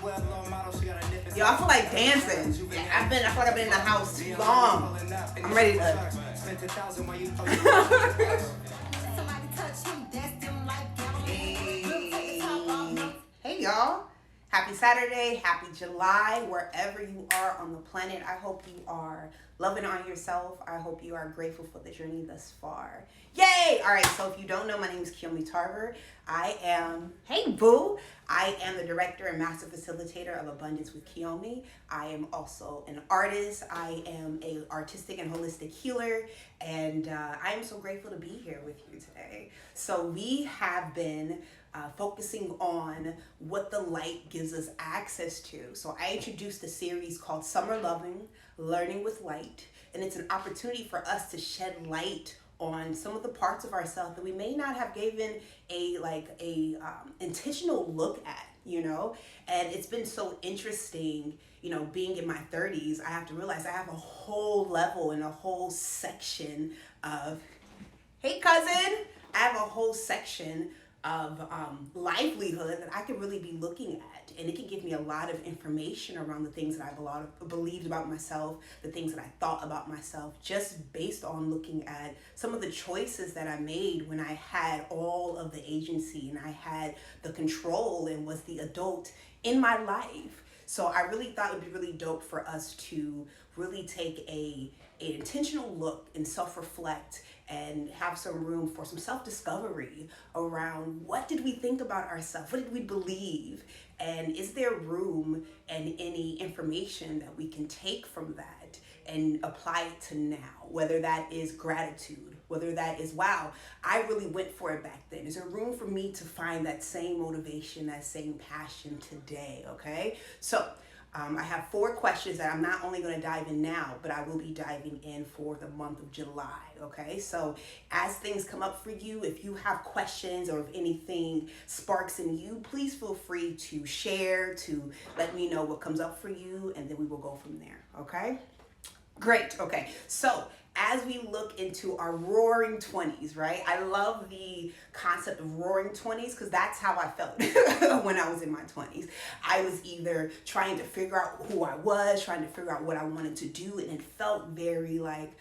Yo, I feel like dancing. I feel like I've been in the house too long. I'm ready to. Hey y'all. Happy Saturday, happy July, wherever you are on the planet. I hope you are loving on yourself. I hope you are grateful for the journey thus far. Yay! All right, so if you don't know, my name is Keomi Tarver. Hey boo! I am the director and master facilitator of Abundance with Keomi. I am also an artist. I am an artistic and holistic healer, and I am so grateful to be here with you today. So we have been focusing on what the light gives us access to. So I introduced a series called Summer Lovin, Learning with Light, and it's an opportunity for us to shed light on some of the parts of ourselves that we may not have given a intentional look at, and it's been so interesting, being in my 30s. I have to realize I have a whole level and a whole section of, hey cousin, I have a whole section of livelihood that I can really be looking at, and it can give me a lot of information around the things that I've believed about myself, the things that I thought about myself, just based on looking at some of the choices that I made when I had all of the agency and I had the control and was the adult in my life. So I really thought it would be really dope for us to really take an intentional look and self-reflect and have some room for some self-discovery around what did we think about ourselves, what did we believe, and is there room and any information that we can take from that and apply it to now, whether that is gratitude, whether that is, wow, I really went for it back then. Is there room for me to find that same motivation, that same passion today, okay? So I have 4 questions that I'm not only going to dive in now, but I will be diving in for the month of July, okay? So as things come up for you, if you have questions or if anything sparks in you, please feel free to share, to let me know what comes up for you, and then we will go from there, okay? Great, okay. So as we look into our roaring 20s, right? I love the concept of roaring 20s because that's how I felt when I was in my 20s. I was either trying to figure out who I was, trying to figure out what I wanted to do, and it felt very like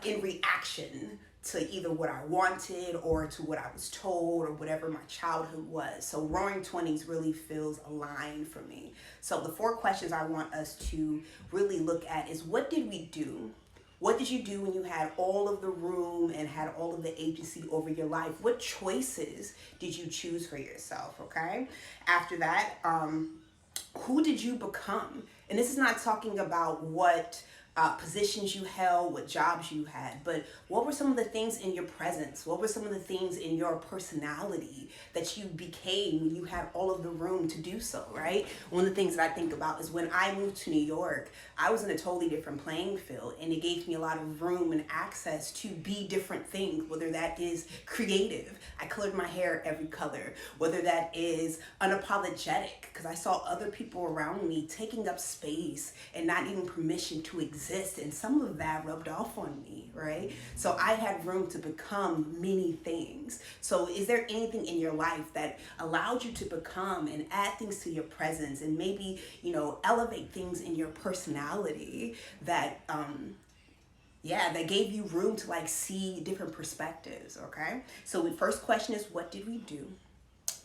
in reaction to either what I wanted or to what I was told or whatever my childhood was. So roaring 20s really feels aligned for me. So the 4 questions I want us to really look at is, what did we do? What did you do when you had all of the room and had all of the agency over your life? What choices did you choose for yourself, okay? After that, who did you become? And this is not talking about what positions you held, what jobs you had, but what were some of the things in your presence? What were some of the things in your personality that you became when you had all of the room to do so, right? One of the things that I think about is when I moved to New York, I was in a totally different playing field, and it gave me a lot of room and access to be different things, whether that is creative. I colored my hair every color, whether that is unapologetic, because I saw other people around me taking up space and not even permission to exist. And some of that rubbed off on me, right? So I had room to become many things. So is there anything in your life that allowed you to become and add things to your presence and maybe, elevate things in your personality that, that gave you room to see different perspectives, okay? So the first question is, what did we do?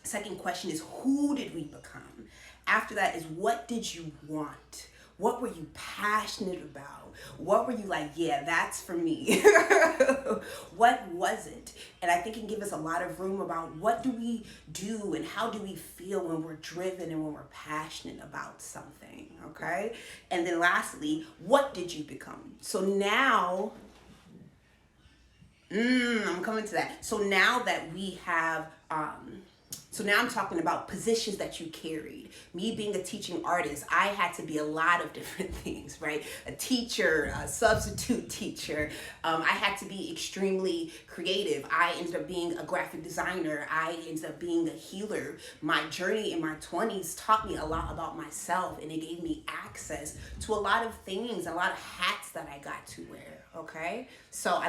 Second question is, who did we become? After that is, what did you want? What were you passionate about? What were you like, yeah, that's for me? What wasn't? And I think it can give us a lot of room about what do we do and how do we feel when we're driven and when we're passionate about something, okay? And then lastly, what did you become? So now, I'm coming to that. So now that we have, so now I'm talking about positions that you carried. Me being a teaching artist, I had to be a lot of different things, right? A teacher, a substitute teacher. I had to be extremely creative. I ended up being a graphic designer. I ended up being a healer. My journey in my 20s taught me a lot about myself, and it gave me access to a lot of things, a lot of hats that I got to wear, okay? So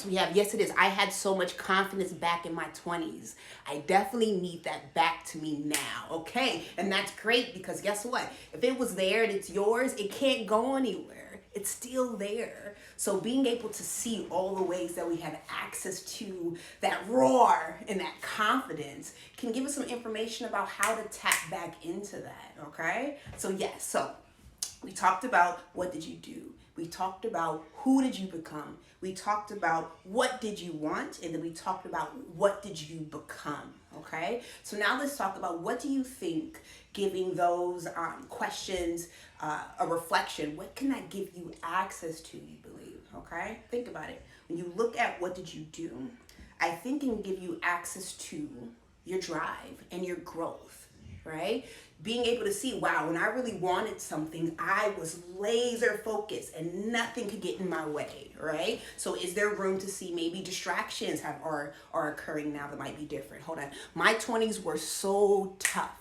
we have, yes it is. I had so much confidence back in my 20s. I definitely need feed that back to me now, okay? And that's great, because guess what? If it was there and it's yours, it can't go anywhere. It's still there. So being able to see all the ways that we have access to that roar and that confidence can give us some information about how to tap back into that, okay? So yes, so we talked about what did you do? We talked about who did you become? We talked about what did you want? And then we talked about what did you become? Okay? So now let's talk about, what do you think, giving those questions a reflection, what can that give you access to, you believe? Okay? Think about it. When you look at what did you do, I think it can give you access to your drive and your growth, right? Being able to see, wow, when I really wanted something, I was laser focused and nothing could get in my way, right? So is there room to see maybe distractions are occurring now that might be different? Hold on. My 20s were so tough.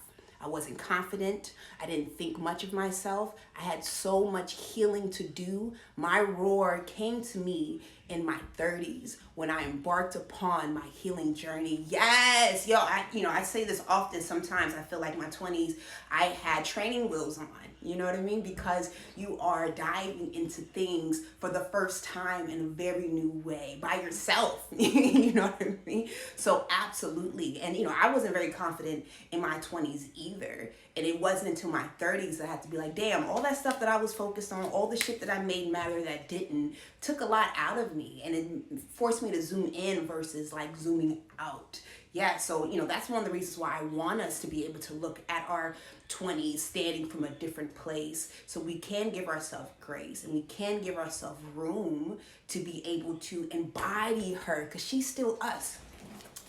I wasn't confident. I didn't think much of myself. I had so much healing to do. My roar came to me in my 30s when I embarked upon my healing journey. Yes, I say this often. Sometimes I feel like my 20s, I had training wheels on. You know what I mean? Because you are diving into things for the first time in a very new way by yourself. You know what I mean? So absolutely. And, I wasn't very confident in my 20s either. And it wasn't until my 30s that I had to be like, damn, all that stuff that I was focused on, all the shit that I made matter that didn't, took a lot out of me. And it forced me to zoom in versus like zooming out. Yeah, so, that's one of the reasons why I want us to be able to look at our 20s standing from a different place, so we can give ourselves grace and we can give ourselves room to be able to embody her, because she's still us.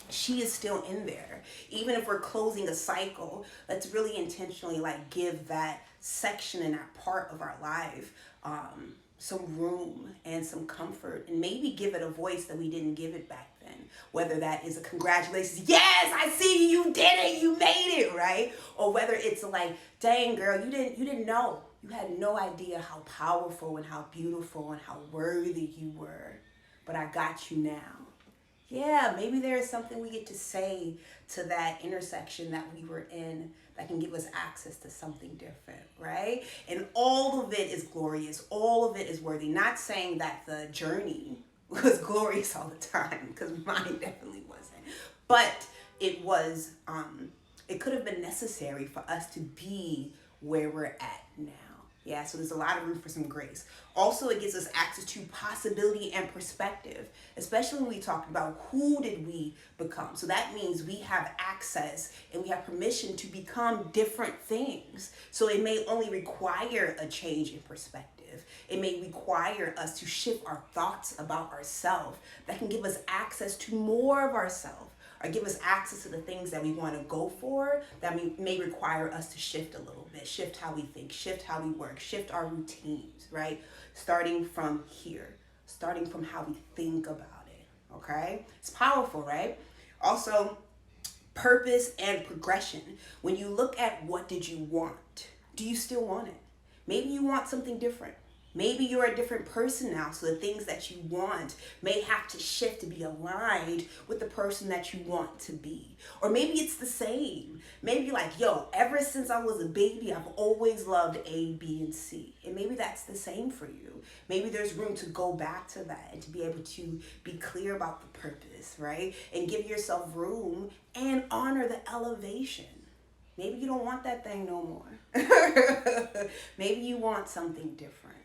She is still in there. Even if we're closing a cycle, let's really intentionally give that section and that part of our life some room and some comfort, and maybe give it a voice that we didn't give it back then. Whether that is a congratulations, yes, I see you did it, you made it, right? Or whether it's like, dang girl, you didn't know. You had no idea how powerful and how beautiful and how worthy you were. But I got you now. Yeah, maybe there is something we get to say to that intersection that we were in that can give us access to something different, right? And all of it is glorious. All of it is worthy. Not saying that the journey was glorious all the time, because mine definitely wasn't. But it was, it could have been necessary for us to be where we're at now. Yeah, so there's a lot of room for some grace. Also, it gives us access to possibility and perspective, especially when we talk about who did we become. So that means we have access and we have permission to become different things. So it may only require a change in perspective. It may require us to shift our thoughts about ourselves that can give us access to more of ourselves, or give us access to the things that we want to go for that may require us to shift a little bit, shift how we think, shift how we work, shift our routines, right? Starting from here, starting from how we think about it, okay? It's powerful, right? Also, purpose and progression. When you look at what did you want, do you still want it? Maybe you want something different. Maybe you're a different person now, so the things that you want may have to shift to be aligned with the person that you want to be. Or maybe it's the same. Maybe you're like, yo, ever since I was a baby, I've always loved A, B, and C. And maybe that's the same for you. Maybe there's room to go back to that and to be able to be clear about the purpose, right? And give yourself room and honor the elevation. Maybe you don't want that thing no more. Maybe you want something different.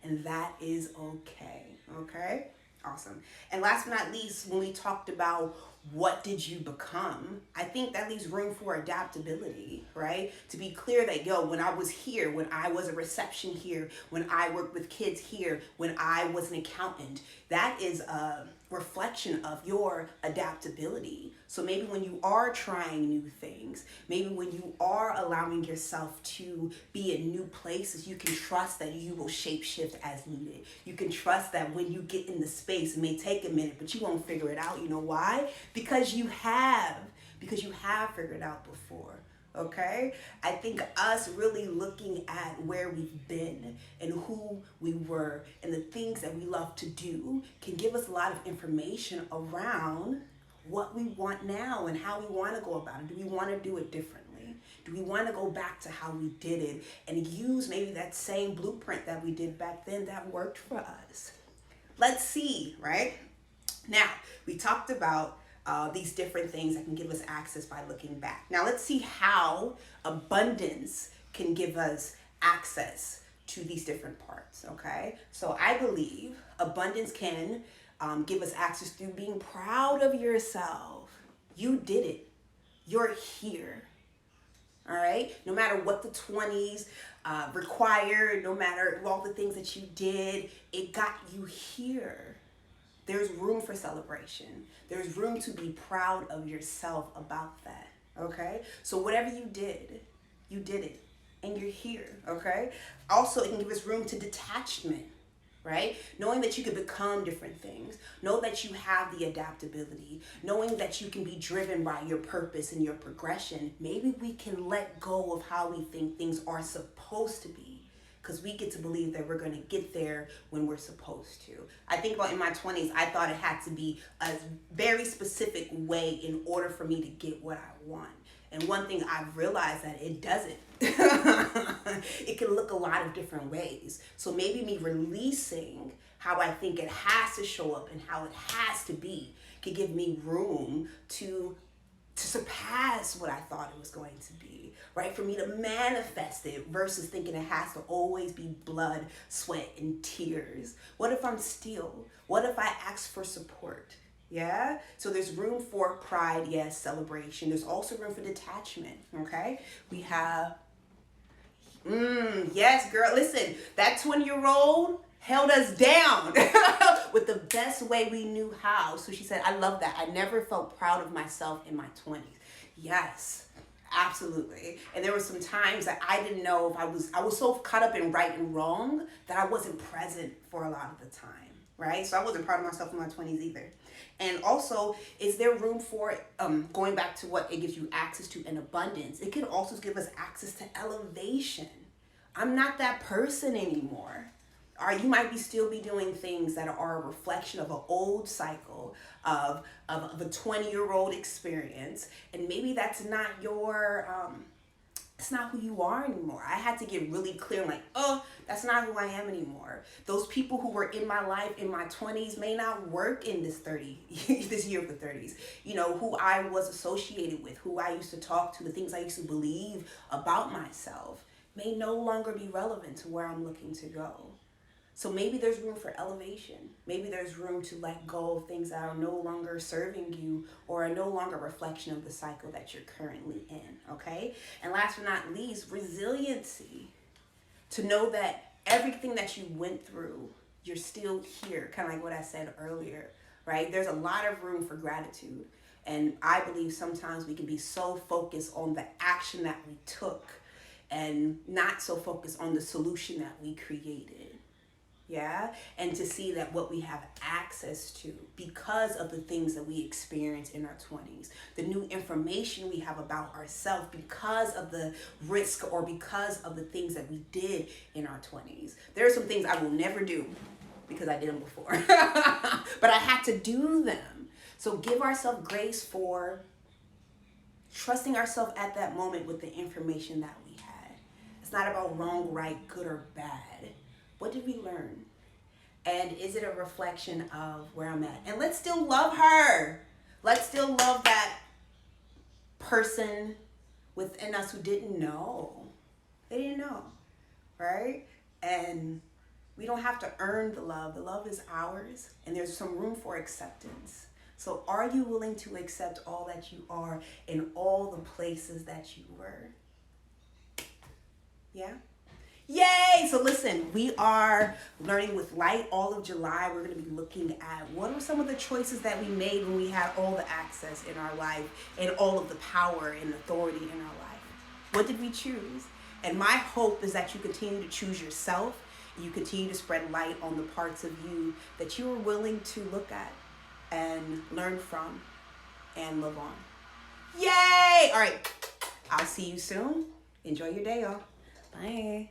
And that is okay. Okay? Awesome. And last but not least, when we talked about what did you become, I think that leaves room for adaptability, right? To be clear that, yo, when I was here, when I was a reception here, when I worked with kids here, when I was an accountant, that is a reflection of your adaptability. So maybe when you are trying new things, maybe when you are allowing yourself to be in new places, you can trust that you will shape shift as needed. You can trust that when you get in the space, it may take a minute, but you won't figure it out. You know why? Because you have figured it out before. Okay? I think us really looking at where we've been and who we were and the things that we love to do can give us a lot of information around what we want now and how we want to go about it. Do we want to do it differently? Do we want to go back to how we did it and use maybe that same blueprint that we did back then that worked for us? Let's see, right? Now, we talked about these different things that can give us access by looking back. Now, let's see how abundance can give us access to these different parts, okay? So I believe abundance can give us access through being proud of yourself. You did it. You're here. All right? No matter what the 20s required, no matter all the things that you did, it got you here. There's room for celebration. There's room to be proud of yourself about that. Okay? So whatever you did it. And you're here. Okay? Also, it can give us room to detachment. Right? Knowing that you can become different things. Know that you have the adaptability. Knowing that you can be driven by your purpose and your progression. Maybe we can let go of how we think things are supposed to be. Because we get to believe that we're going to get there when we're supposed to. I think about in my 20s, I thought it had to be a very specific way in order for me to get what I want. And one thing I've realized that it doesn't. It can look a lot of different ways. So maybe me releasing how I think it has to show up and how it has to be can give me room to surpass what I thought it was going to be, right? For me to manifest it versus thinking it has to always be blood, sweat, and tears. What if I'm still? What if I ask for support? Yeah? So there's room for pride, yes, celebration. There's also room for detachment, okay? We have, yes, girl, listen, that 20-year-old held us down with the best way we knew how. So she said, I love that. I never felt proud of myself in my 20s. Yes, absolutely. And there were some times that I didn't know if I was so caught up in right and wrong that I wasn't present for a lot of the time, right? So I wasn't proud of myself in my 20s either. And also, is there room for, going back to what it gives you access to in abundance, it can also give us access to elevation. I'm not that person anymore. Or you might still be doing things that are a reflection of an old cycle of a 20-year-old experience. And maybe that's not your, it's not who you are anymore. I had to get really clear, like, oh, that's not who I am anymore. Those people who were in my life in my 20s may not work in this year of the 30s. You know, who I was associated with, who I used to talk to, the things I used to believe about myself may no longer be relevant to where I'm looking to go. So maybe there's room for elevation. Maybe there's room to let go of things that are no longer serving you or are no longer a reflection of the cycle that you're currently in, okay? And last but not least, resiliency. To know that everything that you went through, you're still here, kind of like what I said earlier, right? There's a lot of room for gratitude. And I believe sometimes we can be so focused on the action that we took and not so focused on the solution that we created. Yeah, and to see that what we have access to because of the things that we experience in our 20s, the new information we have about ourselves because of the risk or because of the things that we did in our 20s. There are some things I will never do because I did them before, but I had to do them. So give ourselves grace for trusting ourselves at that moment with the information that we had. It's not about wrong, right, good, or bad. What did we learn? And is it a reflection of where I'm at? And let's still love her. Let's still love that person within us who didn't know. They didn't know, right? And we don't have to earn the love. The love is ours, and there's some room for acceptance. So are you willing to accept all that you are in all the places that you were? Yeah? Yay! So listen, we are learning with light all of July. We're going to be looking at what are some of the choices that we made when we had all the access in our life and all of the power and authority in our life. What did we choose? And my hope is that you continue to choose yourself. You continue to spread light on the parts of you that you are willing to look at and learn from and live on. Yay! All right. I'll see you soon. Enjoy your day, y'all. Bye.